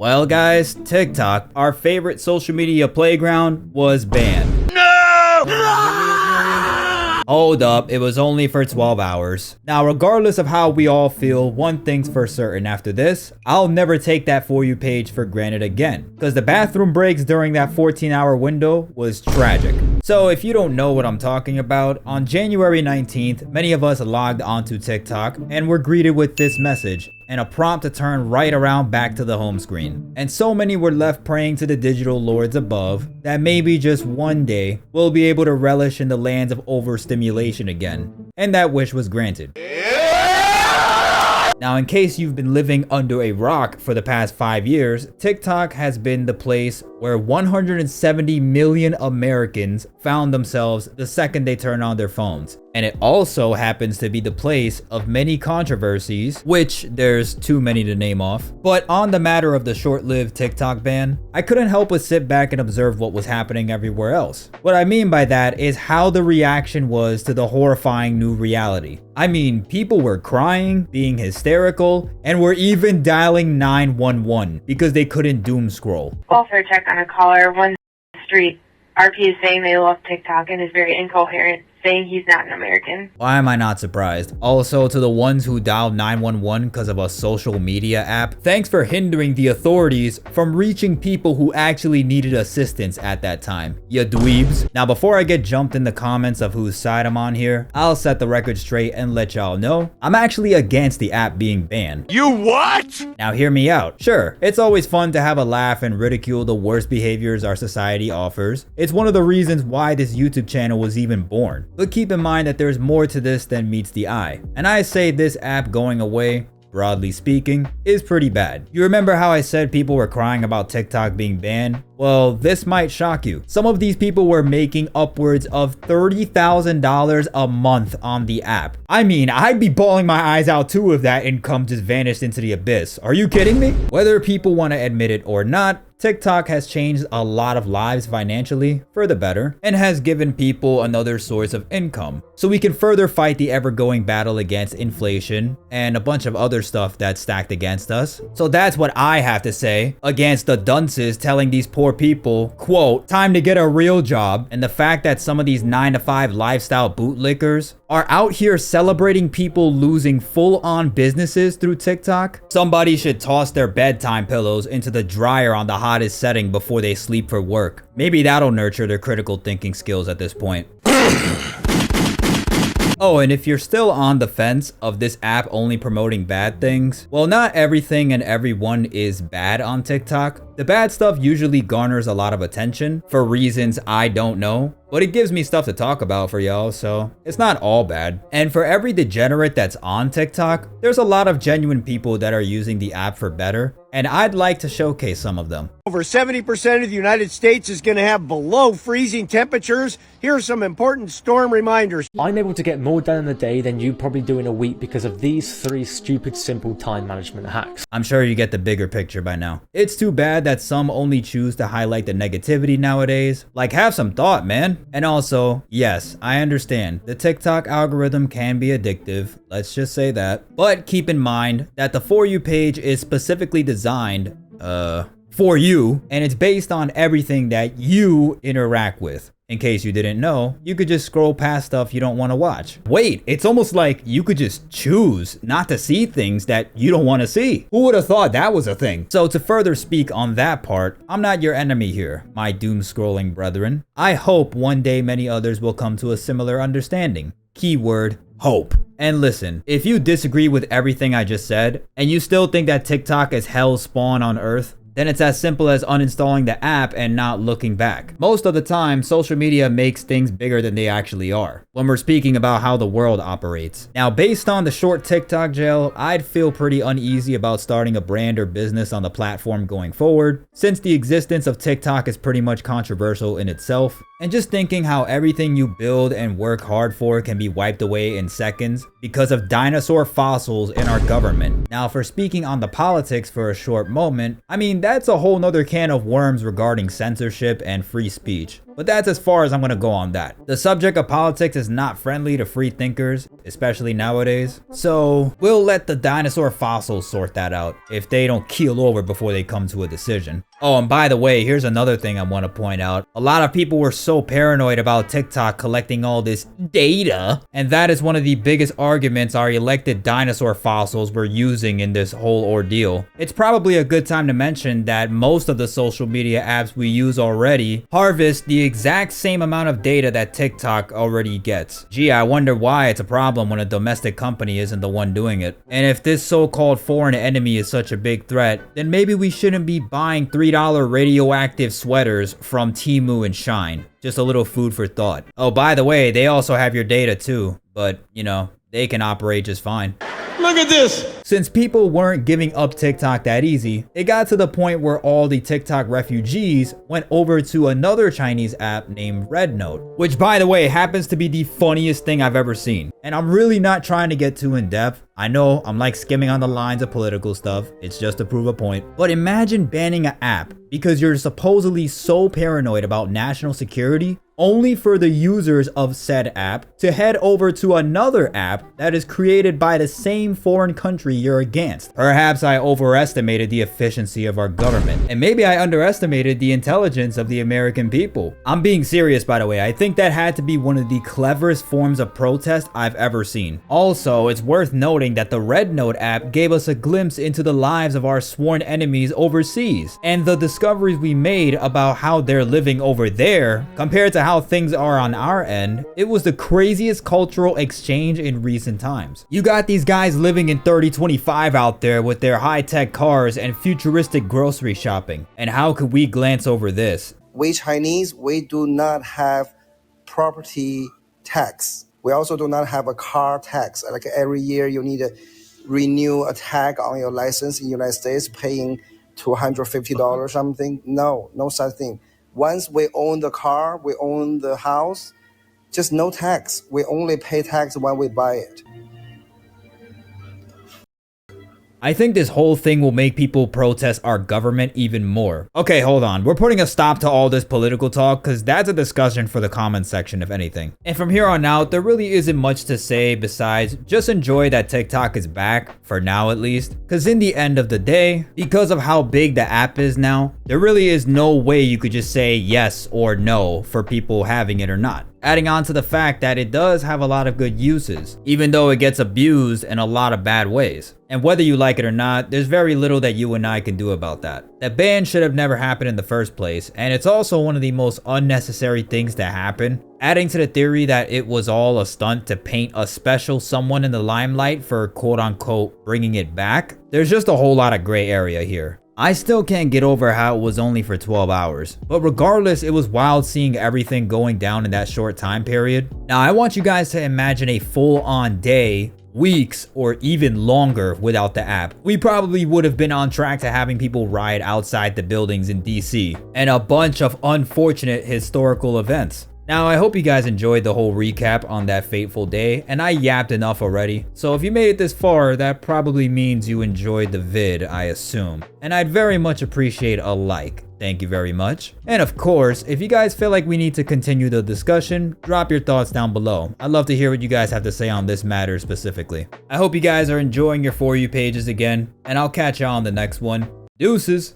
Well guys, TikTok, our favorite social media playground, was banned. Hold up, it was only for 12 hours. Now, regardless of how we all feel, one thing's for certain after this, I'll never take that For You page for granted again, because the bathroom breaks during that 14-hour window was tragic. So if you don't know what I'm talking about, on January 19th, many of us logged onto TikTok and were greeted with this message and a prompt to turn right around back to the home screen. And so many were left praying to the digital lords above that maybe just one day we'll be able to relish in the lands of overstimulation again. And that wish was granted. Now, in case you've been living under a rock for the past 5 years, TikTok has been the place where 170 million Americans found themselves the second they turn on their phones. And it also happens to be the place of many controversies, which there's too many to name off. But on the matter of the short-lived TikTok ban, I couldn't help but sit back and observe what was happening everywhere else. What I mean by that is how the reaction was to the horrifying new reality. I mean, people were crying, being hysterical, and were even dialing 911 because they couldn't doom scroll. Welfare check on a caller, one street. RP is saying they love TikTok and is very incoherent, saying he's not an American. Why am I not surprised? Also, to the ones who dialed 911 because of a social media app, thanks for hindering the authorities from reaching people who actually needed assistance at that time, ya dweebs. Now, before I get jumped in the comments of whose side I'm on here, I'll set the record straight and let y'all know I'm actually against the app being banned. You what? Now hear me out. Sure, it's always fun to have a laugh and ridicule the worst behaviors our society offers. It's one of the reasons why this YouTube channel was even born. But keep in mind that there's more to this than meets the eye. And I say this app going away, broadly speaking, is pretty bad. You remember how I said people were crying about TikTok being banned? Well, this might shock you. Some of these people were making upwards of $30,000 a month on the app. I mean, I'd be bawling my eyes out too if that income just vanished into the abyss. Are you kidding me? Whether people want to admit it or not, TikTok has changed a lot of lives financially for the better and has given people another source of income. So we can further fight the ever-going battle against inflation and a bunch of other stuff that's stacked against us. So that's what I have to say against the dunces telling these poor people, quote, time to get a real job, and the fact that some of these 9-to-5 lifestyle bootlickers are out here celebrating people losing full-on businesses through TikTok. Somebody should toss their bedtime pillows into the dryer on the hottest setting before they sleep for work. Maybe that'll nurture their critical thinking skills at this point. Oh, and if you're still on the fence of this app only promoting bad things, well, not everything and everyone is bad on TikTok. The bad stuff usually garners a lot of attention for reasons I don't know, but it gives me stuff to talk about for y'all, so it's not all bad. And for every degenerate that's on TikTok, there's a lot of genuine people that are using the app for better, and I'd like to showcase some of them. Over 70% of the United States is going to have below freezing temperatures. Here are some important storm reminders. I'm able to get more done in a day than you probably do in a week because of these 3 stupid simple time management hacks. I'm sure you get the bigger picture by now. It's too bad that some only choose to highlight the negativity nowadays. Like, have some thought, man. And also, yes, I understand the TikTok algorithm can be addictive. Let's just say that. But keep in mind that the For You page is specifically designed, for you, and it's based on everything that you interact with. In case you didn't know, you could just scroll past stuff you don't want to watch. Wait, it's almost like you could just choose not to see things that you don't want to see. Who would have thought that was a thing? So to further speak on that part, I'm not your enemy here, my doom scrolling brethren. I hope one day many others will come to a similar understanding. Keyword, hope. And listen, if you disagree with everything I just said, and you still think that TikTok is hell's spawn on earth, then it's as simple as uninstalling the app and not looking back. Most of the time, social media makes things bigger than they actually are, when we're speaking about how the world operates. Now, based on the short TikTok jail, I'd feel pretty uneasy about starting a brand or business on the platform going forward, since the existence of TikTok is pretty much controversial in itself. And just thinking how everything you build and work hard for can be wiped away in seconds because of dinosaur fossils in our government. Now, for speaking on the politics for a short moment, I mean, that's a whole nother can of worms regarding censorship and free speech. but that's as far as I'm gonna go on that. The subject of politics is not friendly to free thinkers, especially nowadays. So we'll let the dinosaur fossils sort that out if they don't keel over before they come to a decision. Oh, and by the way, here's another thing I want to point out. A lot of people were so paranoid about TikTok collecting all this data, and that is one of the biggest arguments our elected dinosaur fossils were using in this whole ordeal. It's probably a good time to mention that most of the social media apps we use already harvest the exact same amount of data that TikTok already gets. Gee, I wonder why it's a problem when a domestic company isn't the one doing it. And if this so-called foreign enemy is such a big threat, then maybe we shouldn't be buying $3 radioactive sweaters from Temu and Shine. Just a little food for thought. Oh, by the way, they also have your data too, but you know, they can operate just fine. Look at this. Since people weren't giving up TikTok that easy, it got to the point where all the TikTok refugees went over to another Chinese app named RedNote, which by the way happens to be the funniest thing I've ever seen. And I'm really not trying to get too in depth. I know I'm like skimming on the lines of political stuff, it's just to prove a point. But imagine banning an app because you're supposedly so paranoid about national security, only for the users of said app to head over to another app that is created by the same foreign country you're against. Perhaps I overestimated the efficiency of our government, and maybe I underestimated the intelligence of the American people. I'm being serious, by the way. I think that had to be one of the cleverest forms of protest I've ever seen. Also, it's worth noting that the RedNote app gave us a glimpse into the lives of our sworn enemies overseas, and the discoveries we made about how they're living over there compared to how things are on our end. It was the craziest cultural exchange in recent times. You got these guys living in 3025 out there with their high-tech cars and futuristic grocery shopping. And how could we glance over this? We Chinese, we do not have property tax. We also do not have a car tax. Like every year you need to renew a tag on your license in the United States, paying $250 something. No such thing. Once we own the car, we own the house, just no tax. We only pay tax when we buy it. I think this whole thing will make people protest our government even more. Okay, hold on. We're putting a stop to all this political talk because that's a discussion for the comment section, if anything. And from here on out, there really isn't much to say besides just enjoy that TikTok is back, for now at least. Because in the end of the day, because of how big the app is now, there really is no way you could just say yes or no for people having it or not. Adding on to the fact that it does have a lot of good uses, even though it gets abused in a lot of bad ways. And whether you like it or not, there's very little that you and I can do about that. That ban should have never happened in the first place, and it's also one of the most unnecessary things to happen. Adding to the theory that it was all a stunt to paint a special someone in the limelight for quote-unquote bringing it back, there's just a whole lot of gray area here. I still can't get over how it was only for 12 hours, but regardless, it was wild seeing everything going down in that short time period. Now, I want you guys to imagine a full-on day, weeks, or even longer without the app. We probably would have been on track to having people riot outside the buildings in DC, and a bunch of unfortunate historical events. Now, I hope you guys enjoyed the whole recap on that fateful day, and I yapped enough already. So if you made it this far, that probably means you enjoyed the vid, I assume. And I'd very much appreciate a like. Thank you very much. And of course, if you guys feel like we need to continue the discussion, drop your thoughts down below. I'd love to hear what you guys have to say on this matter specifically. I hope you guys are enjoying your For You pages again, and I'll catch y'all on the next one. Deuces!